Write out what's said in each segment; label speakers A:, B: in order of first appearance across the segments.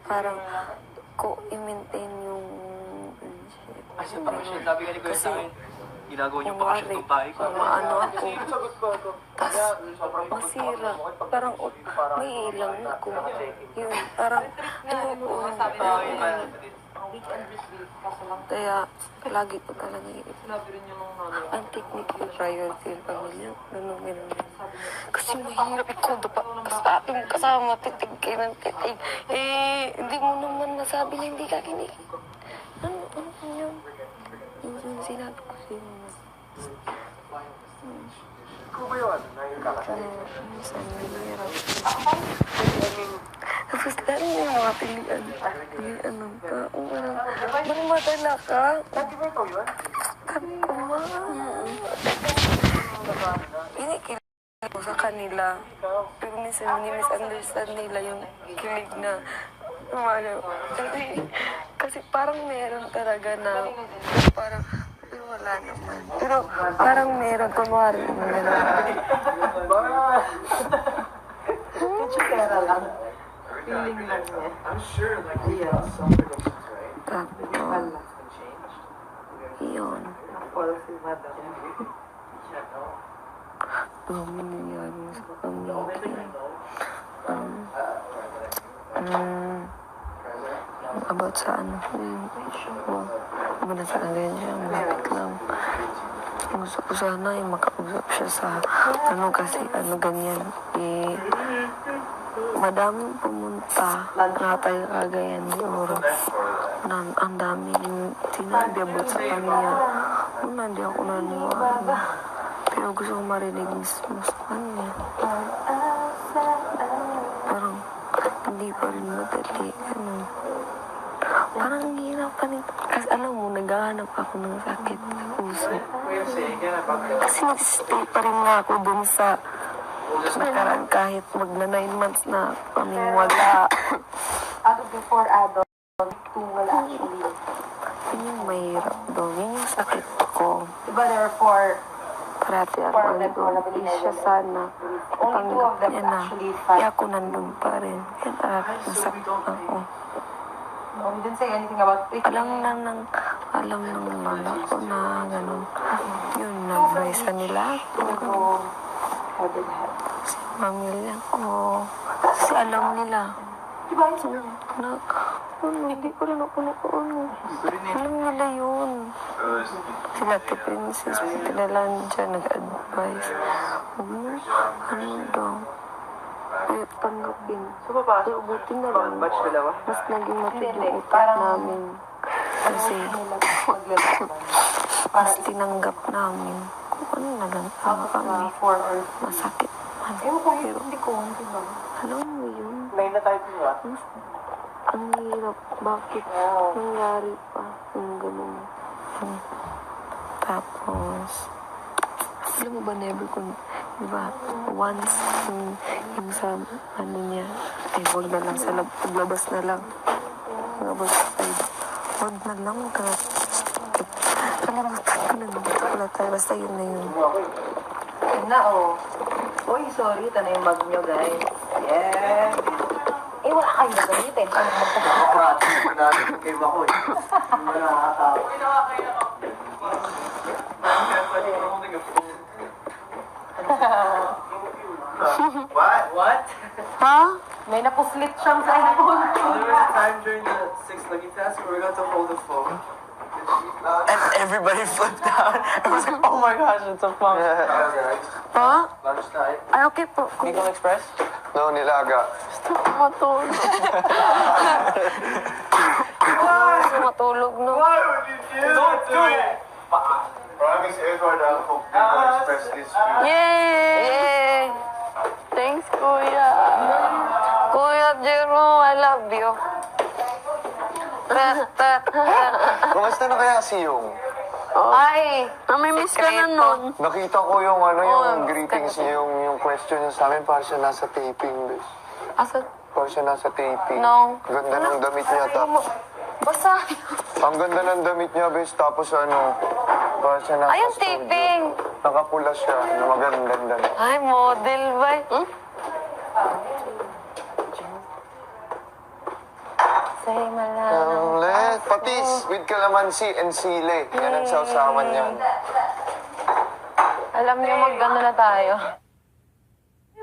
A: parang i-maintain yung
B: Ay, sa pang-shit, sabi ka ni Kuya sa akin, ginagawa niyo pa kasi itong bahay ko.
A: Ano ako, tas masira, parang may ilang ako. Yun, parang, kaya lagi ko talaga ang technique yung priority yung pamilya. Ganun. Kasi mahirap ikondo pa sa aking kasama, titig kayo ng titig. Hindi mo naman masabi na hindi ka kinig. Ano yun? Yung sinabi ko sa'yo.
C: Ikaw ba yun?
A: Minsan mahirap. Tapos dahil yung mga pilian ng tao. Bang madala ka?
C: Dati ba ikaw yun?
A: Sabi ko, inikilig ko sa kanila. Pero minsan ni-misunderstand nila yung kilig na kasi parang meron talaga na parang wala naman. Pero parang meron, kunwari
C: Chikera lang. Feeling lang niya. I'm sure, like, yeah, some predictions, right?
A: tapos yun.
C: Policy, madam.
A: Nangyayari sa pamilya. About sa ano, yung issue ko. Muna sa ganyan siya, malapit lang. Gusto ko sana yung makausap siya sa ano kasi ano ganyan. Madaming pumunta na tayo kagayan ni Oro. Ang dami yung sinabi about sa kanya. Una, hindi ako naniwala. Pero gusto ko marinig mismo sa kanya. Parang hindi pa rin madali. Parang hirap pa rin. Kasi alam mo, naghahanap ako ng sakit sa puso. Kasi nag-stay pa rin nga ako dun sa nakaraan kahit magna 9 months na kaming wala.
C: Out of the 4 adults, 2 wala actually.
A: Yun yung mahirap doon. Yun yung sakit ko.
C: Diba there are 4?
A: Parati ako nandun. Siya sana.
C: Only 2 of them
A: Niya na.
C: actually
A: Kaya ako nandun pa rin. Kaya nasakit ako.
C: No, we didn't say anything about it.
A: Alam ng mama ko na gano'n. Yun, nag-advise nila ako.
C: How did it happen?
A: Kasi pamilya ko. Kasi alam nila.
C: Diba?
A: Na, hindi ko rin ako nakuano. Alam nila yun. Sila to Princess, pinalaan dyan, nag-advise. Ano daw? Ay, tanggapin.
C: So, papasok?
A: Pero buti na lang.
C: Batch dalawa?
A: Mas naging matid
C: Hindi,
A: yung utak
C: parang-
A: namin. Kasi, mas tinanggap namin. Kung ano na lang
C: Out
A: kami.
C: of 4 or...
A: Masakit man.
C: Ewan ko,
A: Pero,
C: hindi ko, hindi ba?
A: alam mo yun?
C: May na-type mo ba?
A: Ang hirap. Bakit nangyari pa yung ganun? Tapos, alam mo ba, never kung, di ba, once yung sa, ano niya, huwag na lang sa paglabas na lang. Paglabas, huwag na lang, kalimutan ko na, dito pala tayo, basta yun na yun.
C: Yun na, oh. Uy, sorry, ito na yung mug nyo, guys. Yeah. Eh, wala kayo na gamitin. Ano mo ito?
B: What?
A: Ha?
C: May napuslit siyang sa iPhone.
B: There was a time during the 6 lucky test where we got to hold the phone. And everybody flipped out. I was like, oh my gosh, it's a phone.
A: Ha?
B: Lunchtime.
A: Ay, okay po.
B: Bicol Express?
D: No, nilaga.
A: Matulog. Gusto matulog, no?
B: Why would you Don't do it!
D: Promise Edward, I'll hope Express this week.
A: Yay! Thanks, Kuya. Kuya Jero, I love you.
D: Kumusta na kaya si Yung?
A: Ay, namimiss ka na nun.
D: Nakita ko yung ano, yung
A: Oh,
D: greetings niya, yung question niya sa amin, para siya nasa taping, bes.
A: Asa?
D: Para siya nasa taping.
A: No.
D: Ganda ng damit niya,
A: Basta.
D: ang ganda ng damit niya, bes, tapos ano, para siya nasa
A: Ay, yung
D: studio.
A: taping.
D: Nakapula siya, na maganda.
A: Ay, model ba? Say malalang
D: Patis with calamansi and sile. Yan ang sausawan yan.
A: Alam niyo, mag-gano na tayo.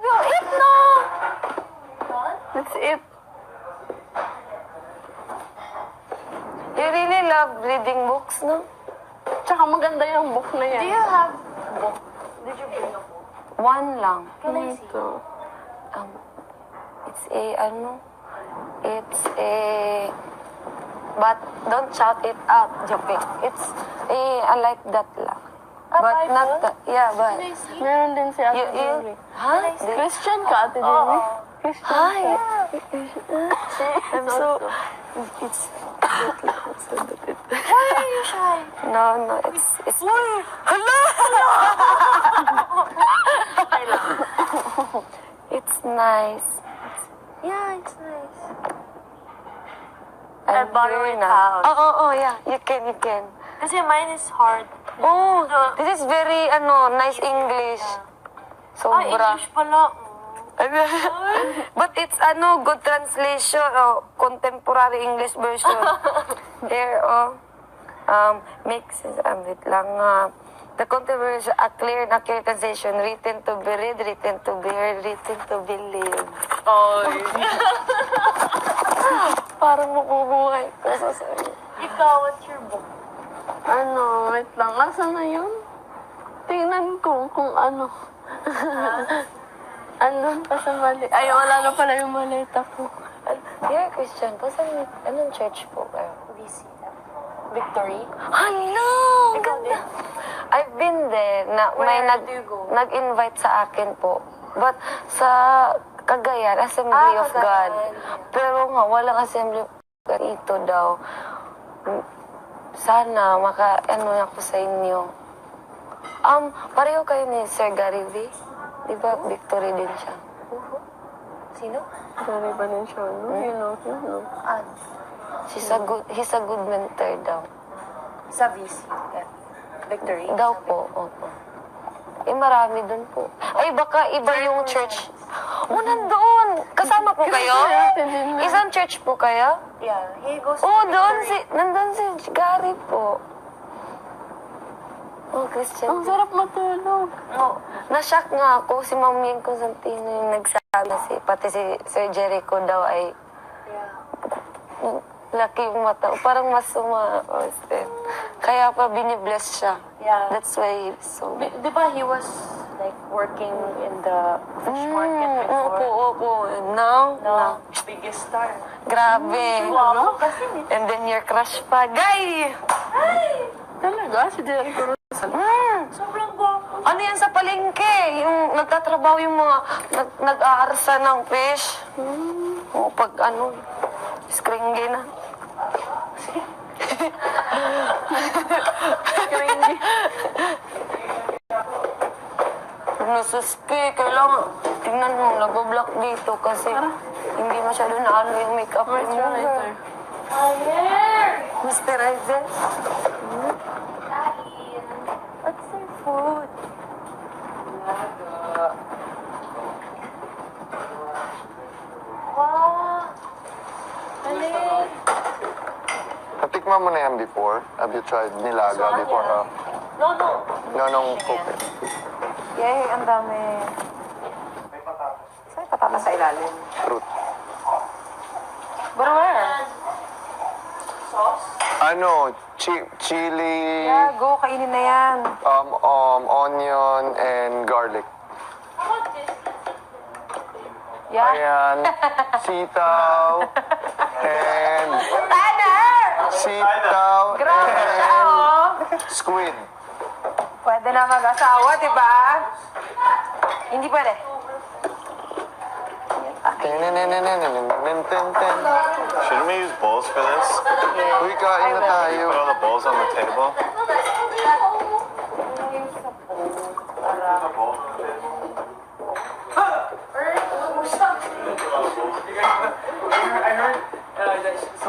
A: Eat na! That's it. You really love reading books, no?
E: Tsaka maganda yung book na yan.
C: Do you have book? Did you bring a book?
A: One lang.
C: Can I see?
A: It's a, but don't shout it out, Joking. It's I like that lang. But not that, yeah, but.
E: Meron din si Ate
A: You,
E: Jamie.
A: huh?
E: Christian ka, Ate Jamie?
A: Hi. I'm so, it's,
C: Why are you shy?
A: no, it's. Hello! It's nice.
C: Yeah, it's nice.
A: I'm
C: borrow
A: here
C: it
A: now.
C: out.
A: Oh, yeah, you can.
C: Kasi mine is hard.
A: Oh, this is very, nice English. Sobra.
C: English pala.
A: But it's, good translation, contemporary English version. Here, makes sense, wait lang, the contemporary, a clear and accurate translation, written to be read, written to be heard, written to be lived. Parang makubuhay ko sa sarili.
C: Ikaw, what's your book?
E: Wait lang. Asa na yun? Tingnan ko kung ano. Andun pa sa mali. Ay, wala na pala yung maleta ko.
A: You're a Christian po, anong church po kayo?
C: BC. Victory?
A: Hello! Ganda! I've been there. May
C: do you go?
A: nag-invite sa akin po. But sa Cagayan, Assembly of God.
C: Cagayan.
A: Pero nga, walang Assembly of God ito daw. Sana, ako sa inyo. Pareho kayo ni Sir Gary V. Di ba, Victory din siya?
C: Sino?
E: Sorry ba din siya? No? You know him, no?
A: He's a good mentor daw.
C: Sa VC. Yeah. Victory?
A: Daw po, opo. Marami dun po. Ay, baka iba yung church. Nandun! Kasama po kayo? Isang church po kayo?
C: Yeah. He goes to
A: Doon
C: Victory.
A: nandun si Gary po. Christian.
E: Ang sarap matulog.
A: Na-shock nga ako. Si Ma'am Yang Constantino yung nagsabi pati si Sir Jericho daw ay
C: Yeah.
A: laki yung mata. Parang mas Kaya pa binibless siya.
C: Yeah.
A: That's why he's so...
C: Di ba he was like working in the fish market before?
A: Opo. Now,
C: No. Biggest star.
A: grabe.
C: Wow. Kasi
A: And then your crush pa. Guy!
E: Talaga? Si Jericho
C: sobrang gwapo.
A: Ano yan sa palengke? Yung nagtatrabaho yung mga nag-aarsa ng fish. Pag skringi na. Nasuski, kailangan tingnan mo, nag-block dito kasi hindi masyado na yung makeup remover. Moisturizer. What's your food?
C: Wow. Alin?
D: Natikman mo na yan before? Have you tried nilaga before?
C: No.
D: Nonong cook.
C: Yay, ang dami. Saan patatas sa ilalim?
D: Fruit.
C: But where?
D: Chili,
C: Yeah, go. Kainin na yan.
D: onion, and garlic.
C: Yeah.
D: Ayan. Sitaw. And... Sitaw. And... Squid.
C: Pwede na mag-asawa, di ba? Hindi pwede.
F: Shouldn't we use bowls for this?
D: Uy, kain na tayo.
F: Put all the bowls on the table.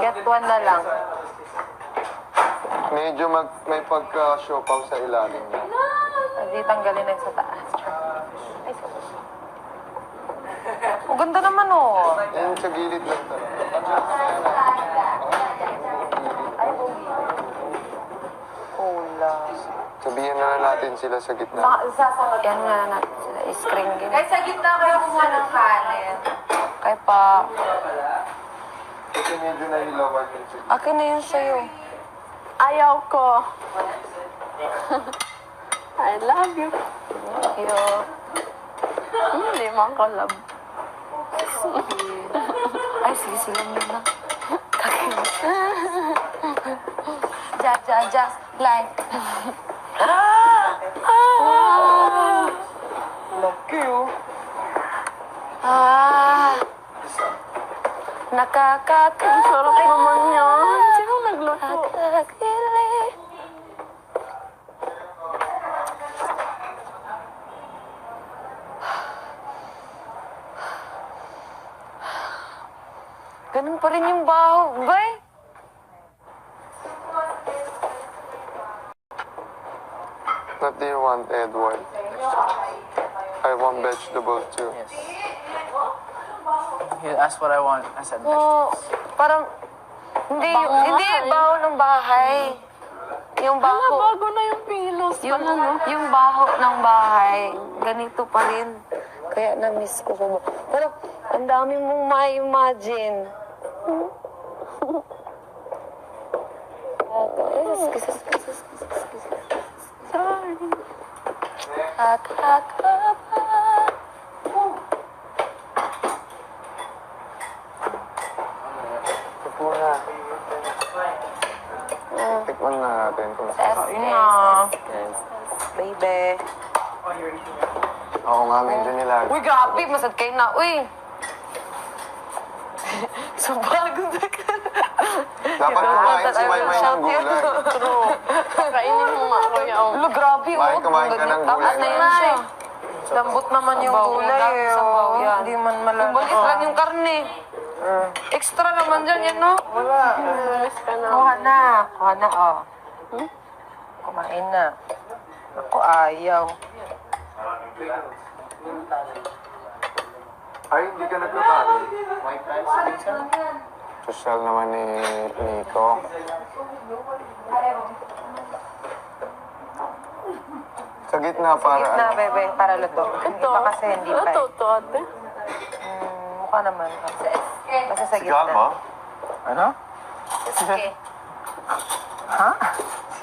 C: Get one na lang.
D: Medyo may pagka-siopaw sa ilalim niya.
C: Hindi tanggalin na yung sa taas. Ay, so. Ang ganda naman, oh.
D: Yan sa gilid lang talaga. Diyan sila sa gitna.
C: Sasagot
A: Yan nga natin sila. Screen game.
C: Guys, sa gitna kayo kumuha ng kanin.
A: Kaya pa.
D: Ito medyo nahilawan yung chicken.
A: Akin na yun sa'yo.
E: Ayaw ko. I love you.
A: Yo.
E: Hindi man ko love.
A: Ay, sige, sila muna. Just like.
B: Laki oh.
A: Nakakaka.
E: Sarap naman yan. Sino nagluto?
A: Nakakakili. Ganun pa rin yung baho, bay.
D: What do you want, Edward? I want vegetables too.
B: Yes. He asked what I want. I said
A: Oh, parang, hindi, hindi, baho ng bahay. Yung
E: Hala,
A: baho,
E: bago na yung pilos.
A: yung baho ng bahay, ganito pa rin. Kaya na-miss ko po. Pero, ang dami mong ma-imagine.
E: Sorry.
D: Ito po na. Tikman na natin kung
A: Yun na. Baby.
D: Oo nga, medyo nilag.
A: Uy, grabe, masad kayo na. Uy. So, bago na ka.
D: Dapat kumain si Maymay ng gulay.
E: Kainin mo nga ako yung...
A: Ulo, grabe.
D: Kumain ka ng
A: Tapos
D: gulay.
A: na yun siya.
C: Lambot naman yung gulay eh.
A: Sabaw yan.
C: Hindi man malala.
A: Balik lang yung karne. Extra naman dyan, yan, no?
E: Miss ka na.
C: Kuha na. Kuha na, oh. Kumain na. Ako, ayaw.
D: Ay, hindi ka nagkakain. Social naman ni Nico. Sa gitna para
C: Gitna,
D: ano?
C: bebe, para luto. Hindi pa kasi hindi pa.
E: Ito, ito, ate.
C: Mukha naman. Kasi sa
F: Si God,
C: gitna.
F: Ma?
B: Ano?
A: Okay.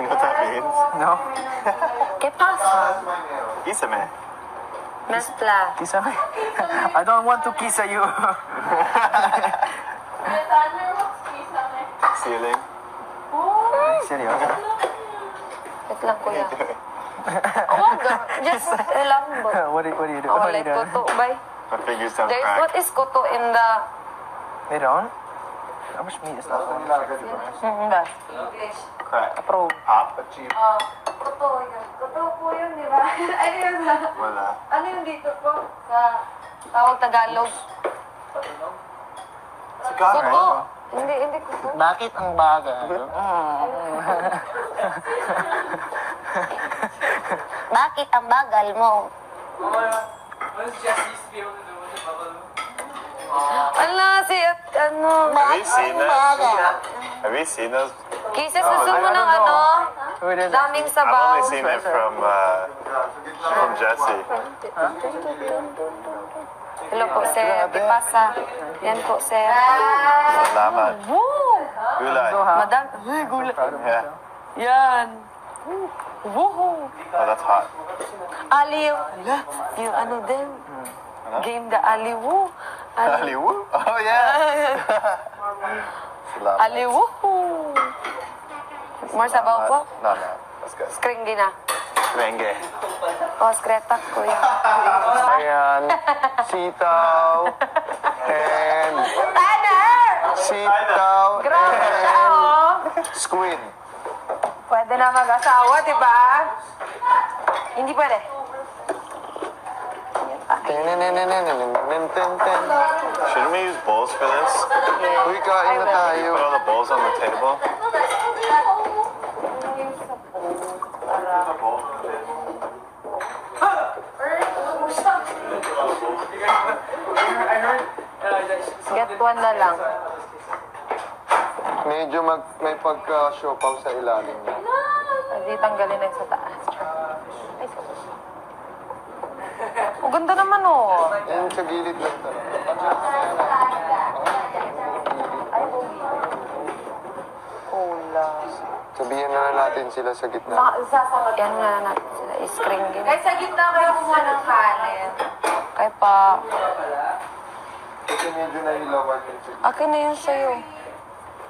F: You know what that means?
B: No?
A: ¿Qué pasa?
F: Isame.
A: Mezcla.
B: Kiss me. I don't want to kiss you.
F: Ceiling.
B: Seryoso?
A: Wait lang, kuya. Oh, just lambot.
B: What do you do?
A: Oh,
B: What do
A: like
B: you do?
A: koto, bay.
F: My fingers don't
A: There's,
F: crack.
A: what is koto in the...
B: They don't? How much meat is that?
C: Ba?
F: Crack.
C: Approve.
F: Pop.
A: Koto yun. Koto po yun, di ba? Ano yun?
F: Wala.
A: Ano yung dito po? Sa tawag Tagalog.
F: Si God,
A: Koto.
F: right?
A: Hindi koto.
B: Bakit ang baga?
A: Bakit ang bagal mo? Ala, si ano?
F: Have you seen that? Have you seen those?
A: Kisses, gusto mo ng ano?
B: Who it is?
A: Daming
F: I've
A: sabaw.
F: only seen it from Jesse.
A: Hello po, sir. Ipasa. Yan po, sir.
F: Salamat. Gulay.
A: Madam. Uy, gula.
F: Yeah.
A: Yan. Woohoo.
F: Oh, that's hot.
A: Aliw. Yung ano din. Game the Aliw.
F: Hollywood? Oh, yeah. Salamat.
A: Aliw. More sabaw po?
F: No, no. That's good.
A: Skringi na.
F: Renge.
A: O, skretak, kuya.
D: Ayan, sitaw, and sitaw,
C: Grabe siya,
D: and
C: oh.
D: squid.
C: Pwede na mag-asawa, di ba? Hindi pwede.
D: Ten.
F: Shouldn't we use bowls for this?
D: Uy, kain na tayo.
F: Put all the bowls on the table.
C: Get one na lang.
D: Medyo may pagka-siopaw sa ilalim niya.
C: Hindi tanggalin na yung sa taas. Ay,
A: Ganda naman, oh.
D: Yung sa gilid lang talaga.
A: Kulang.
D: Sabihin na lang natin sila sa gitna.
A: Yan nga natin sila. Screen din.
C: Kahit sa gitna kayo kumuha ng kanin.
A: Kaya pa,
D: Kasi medyo nahilawan yung sa
A: akin na yun sa'yo.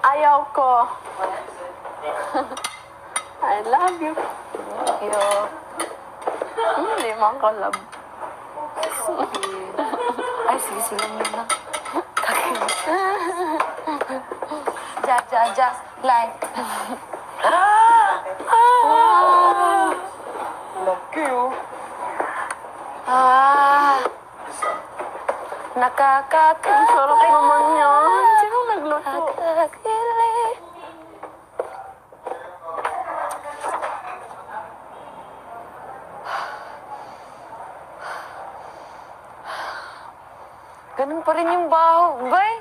E: Ayaw ko. I love you.
A: Yo.
E: Hindi man ko love.
A: Ay, sige, sila muna. Takin. Just like.
B: Laki oh.
A: Nakakatawa.
E: Sarap naman yan. Sino nagluto?
A: Nakakakilig. Ganun pa rin yung baho, bay.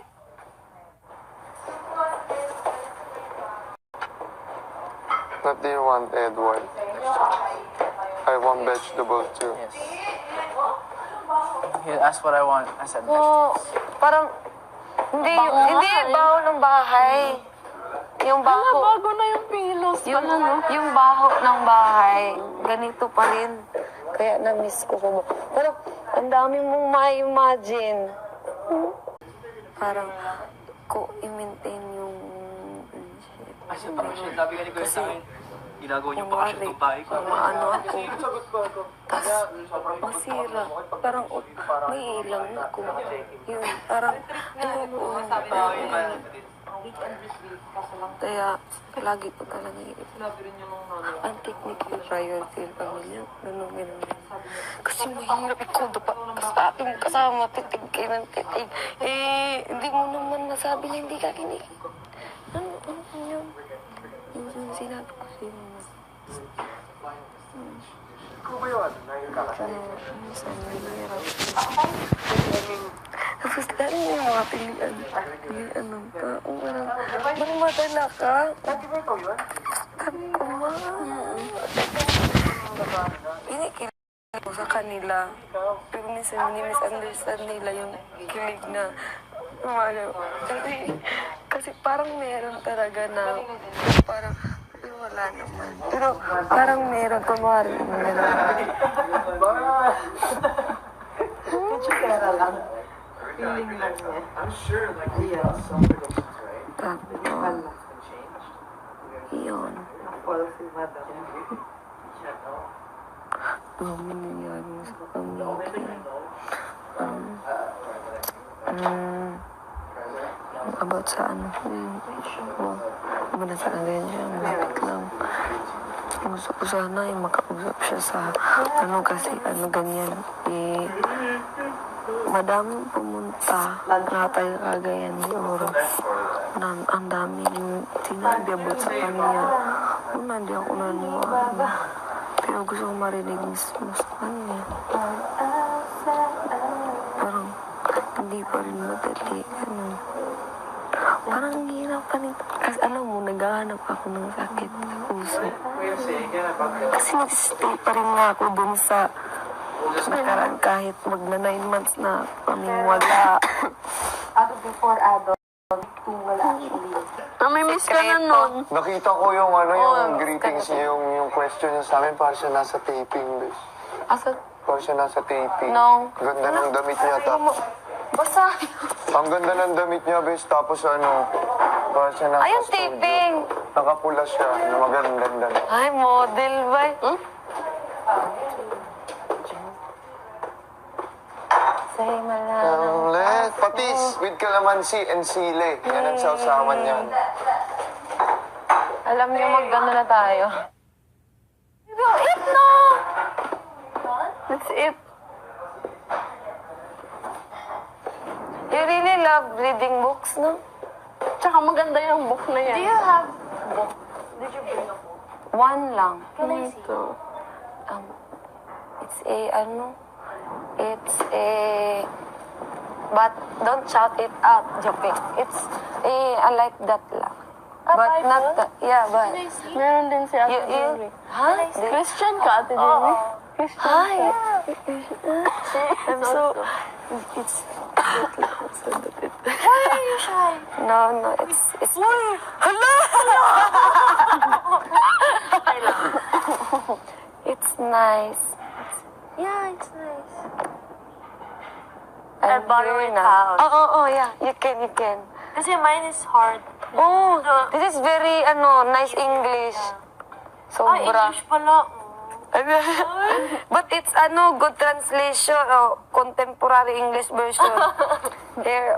D: What do you want, Edward? I want vegetable too.
B: Yes. He asked what I want. I said
A: Oo, parang, hindi, hindi yung baho ng bahay. Yung
E: Hala,
A: baho,
E: bago na yung pilos.
A: yung baho ng bahay, ganito pa rin. Kaya na-miss ko kumo. Pero, ang dami mong ma-imagine. Parang, i-maintain yung...
B: Kasi parang siya, sabi nga ni Kuya sa akin, ginagawa niyo pa kasi
A: Kunwari,
B: itong bahay ko.
A: maano ako. Tapos, masira. Parang, may ilang ako. Yun, parang, kaya, lagi ko talaga ang technique yung priority yung pamilya. Ganun. Kasi mahirap ikondo pa sa ating kasama, titig kayo ng titig. Hindi mo naman masabi na hindi ka kinig. Ano yun? Yung sinabi ko sa'yo. Tapos dahil yung mga pilihan ng tao, parang madala ka. Sabi ko, ma. Pinikilig ko sa kanila. Pero minsan ni-misunderstand nila yung kilig na umalo. Kasi parang meron talaga na parang wala naman. Pero parang meron, kunwari meron.
C: Pera lang. Feeling lang niya.
B: I'm sure like something will change, right?
A: Tapos, yun.
C: Nakapal si Madam.
A: Dami nangyari sa pamilya. About sa ano, yung iba na sa ganyan siya, malapit lang. Gusto ko sana yung makausap siya sa ano kasi ano ganyan. Madaming pumunta na tayo kagayan ni Oro. Ang daming sinabi about sa kanya. Una, hindi ako naniwala. Pero gusto ko marinig mismo sa kanya. Parang hindi pa rin madali. Parang hirap pa rin. Kasi alam mo, naghahanap ako ng sakit sa puso. Kasi nag-stay pa rin nga ako dun sa nakaraan kahit magna 9 months na kaming wala.
C: Ako before adult, wala actually.
E: Namimiss ka na nun.
D: Nakita ko yung yung greetings niya, yung question niya sa amin, para siya nasa taping, bes.
A: Asa?
D: Para siya nasa taping.
A: No.
D: Ganda ng damit niya, tapos.
A: Basta.
D: Ang ganda ng damit niya, bes, tapos para siya nasa
A: Ayun,
D: studio.
A: taping.
D: Nakapula siya, na maganda.
A: Ay, model ba? Say malang.
D: Patis with calamansi and sile. Yan ang sausawan niyan.
A: Alam niyo, mag-ano na tayo. Eat na!
E: That's it.
A: You really love reading books, no?
E: Tsaka maganda yung book na yan.
C: Do you have book? Did you bring a book?
A: One lang.
C: Can I see?
A: It's a, but don't shout it out, Jope. It's I like that lang. But not, but.
E: Meron din si Ate Jenny.
A: Ha?
E: Christian ka, Ate Jenny?
A: Hi. I'm so... It's...
E: Why are you shy?
A: No, it's... Hala! It's nice.
E: Yeah, it's nice.
A: I'm
E: borrow
A: here
E: it
A: na.
E: out.
A: Oh, yeah. You can.
E: Kasi mine is hard.
A: Oh, this is very, nice English. Sobra.
E: English pala.
A: But it's, good translation. Contemporary English version. There,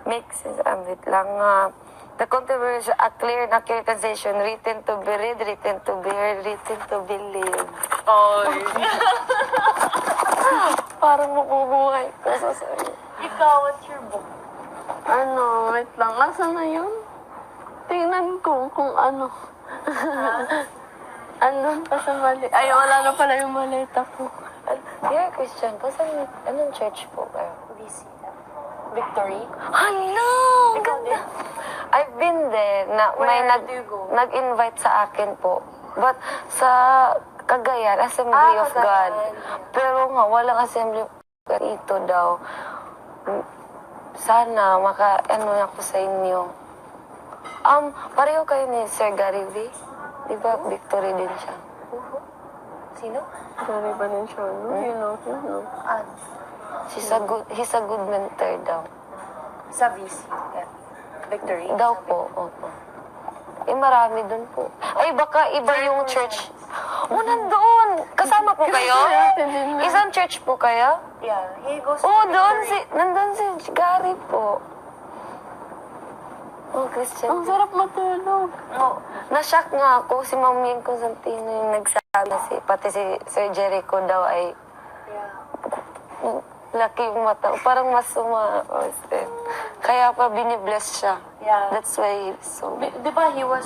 A: makes sense. Wait lang, the contemporary, a clear and accurate translation, written to be read, written to be heard, written to be lived. Parang mabubuhay ko sa sarili.
E: Ikaw, what's your book? Wait lang. Nasaan na yun? Tingnan ko kung ano. Andun pa sa mali. Ay, wala na pala yung maleta ko.
A: Dear Christian, anong church po kayo?
E: BC. Victory?
A: Hello! Ganda! I've been there. May
E: Where do you go?
A: nag-invite sa akin po. But sa Cagayan, Assembly of God.
E: Cagayan.
A: Pero nga, walang Assembly of God ito daw. Sana, ako sa inyo. Pareho kayo ni Sir Gary V. Di ba, Victory din siya?
E: Sino?
A: Gary ba din siya? No? He's a good mentor daw.
E: Sa VC. Yeah. Victory?
A: Daw po, opo. Marami dun po. Ay, baka iba yung church. Nandoon! Kasama po kayo? Isang church po kayo?
E: Yeah. He goes to
A: Doon
E: Victory.
A: nandun si Gary po. Christian.
E: Ang sarap matulog.
A: Na-shock nga ako. Si Ma'am Ming Constantino yung nagsabi pati si Sir Jericho daw ay
E: Yeah.
A: laki yung mata. Parang mas Kaya pa binibless siya.
E: Yeah.
A: That's why he's so...
E: Di ba he was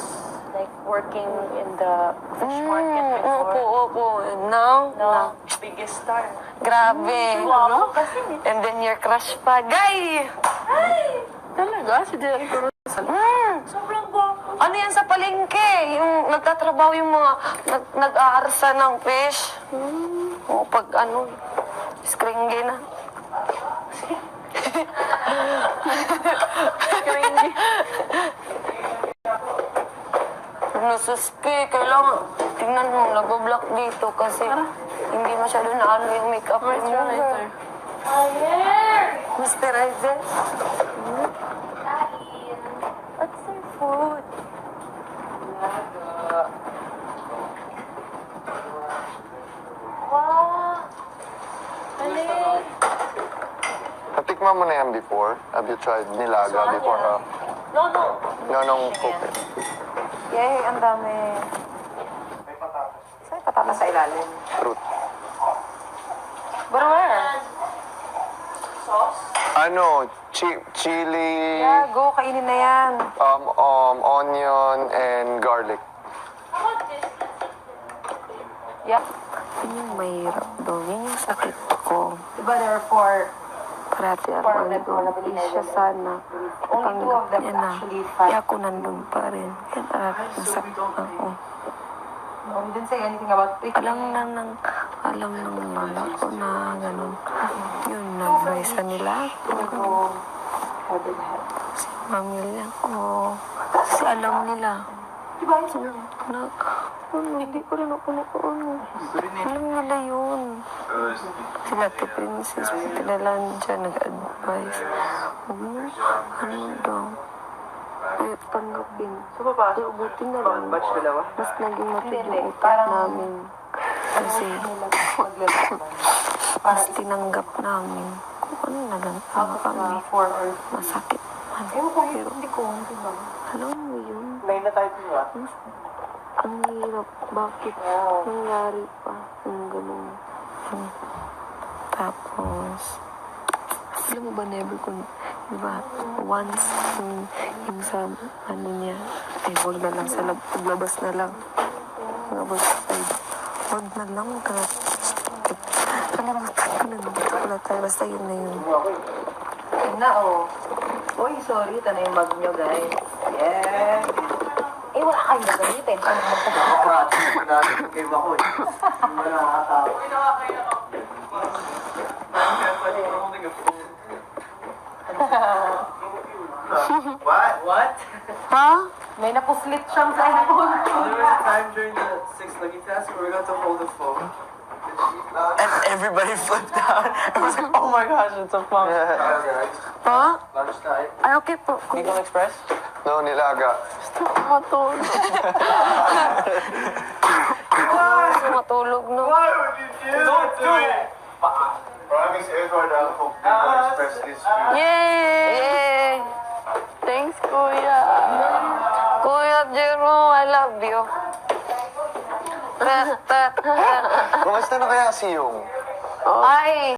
E: like working in the fish market before?
A: Opo. And now,
E: No, biggest star.
A: grabe.
E: Wow, kasi
A: And then your crush pa. Guy!
E: talaga si Jericho. Sobrang gwapo.
A: Ano yan sa palengke? Yung nagtatrabaho yung mga nag-aarsa ng fish. Pag skringi na. Nasuski, kailangan, tingnan mo, nag-block dito kasi hindi masyado na yung makeup remover. Moisturizer.
E: What's their food? Wow. Galing.
D: Natikman mo na yan before? Have you tried nilaga before?
E: No.
D: Nung cook it?
C: Yay, ang dami. Saan patatas sa ilalim?
D: Fruit.
C: But where?
D: Chili,
C: Yeah, go, kainin na yan.
D: onion, and garlic.
C: Yeah.
A: Yun yung mahirap daw. Yun yung sakit ko.
C: Diba there are four?
A: Parati ako
C: Four of them were
A: nandun. Isa sana.
C: Only two of them
A: Yan na.
C: actually
A: Kaya
C: fight.
A: ako nandun pa rin. Yan nasakit ako.
C: No, we didn't say anything about picking.
A: Alam nang lola ko na gano'n. Yun, nag-advise nila ako.
C: Go. Head and head.
A: Si pamilya ko. Kasi alam nila.
C: Diba yun?
A: Hindi ko rin ako nakuuno. Alam nila yun. Sila Ate Princess, pinalandya, nag-advise. Daw. Tanggapin.
C: So, papasok.
A: Buti na lang.
C: Batch dalawa?
A: Mas naging matid
C: Hindi,
A: yung utak
C: parang-
A: namin. Kasi
C: Maglalaban.
A: mas tinanggap namin kung ano na lang tama kami.
C: 4 or...
A: Masakit man.
C: Ewan ko,
A: Pero
C: hindi ko. Hindi ba?
A: alam mo yun,
B: May na tayo po
A: ang hirap. Bakit nangyari pa yung gano'n? Tapos, alam mo ba, never ko, di ba, once, yung sa, niya, ay, huwag na lang, sa paglabas na lang. Paglabas side. Huwag na lang, wala tayo, basta yun na yun.
C: Yun na, oh. Uy, sorry. Ito na yung bag nyo, guys. Yeah. Eh, wala kayong gagamitin. Paano magtagal?
B: Game ako eh. Wala nakakatawa. What?
E: Ha?
C: May napuslit siyang cellphone.
B: There was a time during the 6 lucky task where we got to hold the phone. And everybody flipped out. I was like, oh my gosh, it's a phone.
E: Ha?
B: Lunchtime.
E: Ay, okay po.
B: Eagle Express?
D: No, nilaga.
E: Gusto ko matulog.
A: Gusto matulog, no?
B: Don't do it!
F: Promise Edward, I hope Eagle Express is
E: Yay!
A: Eh,
E: Thanks, kuya.
A: Kuya Jero, I love you.
D: Kumusta na kaya si Yung?
A: Ay,